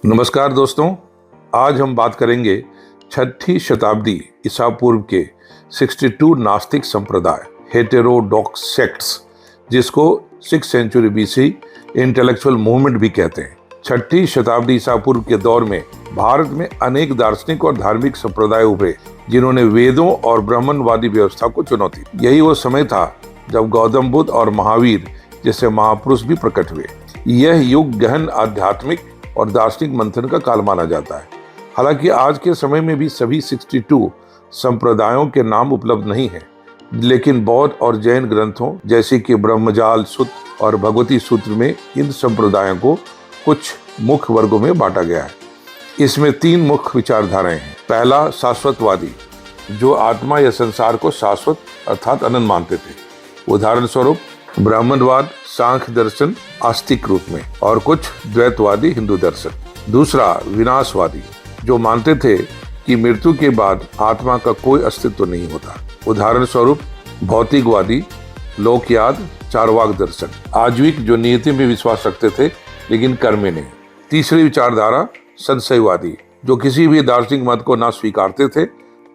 नमस्कार दोस्तों, आज हम बात करेंगे 6ठी शताब्दी ईसा पूर्व के 62 नास्तिक संप्रदाय हेटेरोडॉक्स सेक्ट्स, जिसको 6th century BC intellectual movement भी कहते हैं। 6ठी शताब्दी ईसा पूर्व के दौर में भारत में अनेक दार्शनिक और धार्मिक संप्रदाय उभरे जिन्होंने वेदों और ब्राह्मणवादी व्यवस्था को चुनौती दी। यही वो समय था जब गौतम बुद्ध और महावीर जैसे महापुरुष भी प्रकट हुए। यह युग गहन आध्यात्मिक और दार्शनिक मंथन का काल माना जाता है। हालांकि आज के समय में भी सभी 62 संप्रदायों के नाम उपलब्ध नहीं हैं, लेकिन बौद्ध और जैन ग्रंथों जैसे कि ब्रह्मजाल सूत्र और भगवती सूत्र में इन संप्रदायों को कुछ मुख्य वर्गों में बांटा गया है। इसमें 3 मुख्य विचारधाराएं हैं। पहला, शाश्वतवादी, जो आत्मा या संसार को शाश्वत अर्थात अनंत मानते थे। उदाहरण स्वरूप ब्राह्मणवाद, सांख्य दर्शन आस्तिक रूप में, और कुछ द्वैतवादी हिंदू दर्शन। दूसरा, विनाशवादी, जो मानते थे कि मृत्यु के बाद आत्मा का कोई अस्तित्व नहीं होता। उदाहरण स्वरूप भौतिकवादी, लोकयाद, चारवाक दर्शन। आजीविक, जो नियति में विश्वास रखते थे लेकिन कर्म में नहीं। तीसरी विचारधारा संशयवादी, जो किसी भी दार्शनिक मत को ना स्वीकारते थे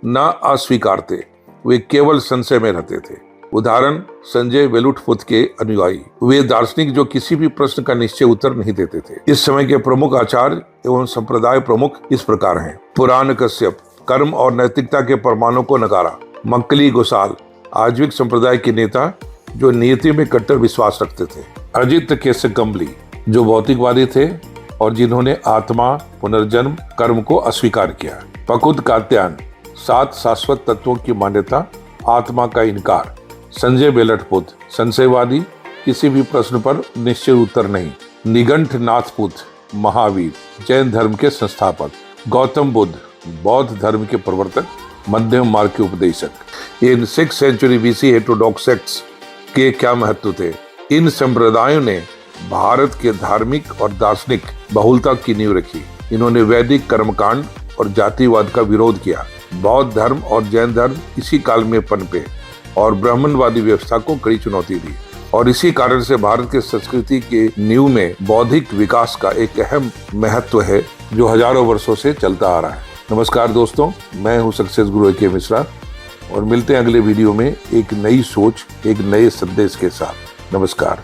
ना अस्वीकारते, वे केवल संशय में रहते थे। उदाहरण संजय वेलुटपुत्र के अनुयायी, वे दार्शनिक जो किसी भी प्रश्न का निश्चय उत्तर नहीं देते थे। इस समय के प्रमुख आचार्य एवं संप्रदाय प्रमुख इस प्रकार हैं। पुराण कश्यप, कर्म और नैतिकता के प्रमाणों को नकारा। मक्कली गोसाल, आजीविक संप्रदाय के नेता जो नियति में कट्टर विश्वास रखते थे। अजित केशगंबली, जो भौतिकवादी थे और जिन्होंने आत्मा, पुनर्जन्म, कर्म को अस्वीकार किया। पकुद कात्यायन, 7 शाश्वत तत्वों की मान्यता, आत्मा का इनकार। संजय वेलटपुत्र, संशयवादी, किसी भी प्रश्न पर निश्चित उत्तर नहीं। निगंठनाथपुत्र, महावीर, जैन धर्म के संस्थापक। गौतम बुद्ध, बौद्ध धर्म के प्रवर्तक, मध्यम मार्ग के उपदेशक। इन 6th century BC heterodox sects के क्या महत्व थे? इन संप्रदायों ने भारत के धार्मिक और दार्शनिक बहुलता की नींव रखी। इन्होंने वैदिक कर्मकांड और जातिवाद का विरोध किया। बौद्ध धर्म और जैन धर्म इसी काल में पनपे और ब्राह्मणवादी व्यवस्था को कड़ी चुनौती दी, और इसी कारण से भारत के संस्कृति के नींव में बौद्धिक विकास का एक अहम महत्व है जो हजारों वर्षों से चलता आ रहा है। नमस्कार दोस्तों, मैं हूं सक्सेस गुरु AK मिश्रा, और मिलते हैं अगले वीडियो में एक नई सोच, एक नए संदेश के साथ। नमस्कार।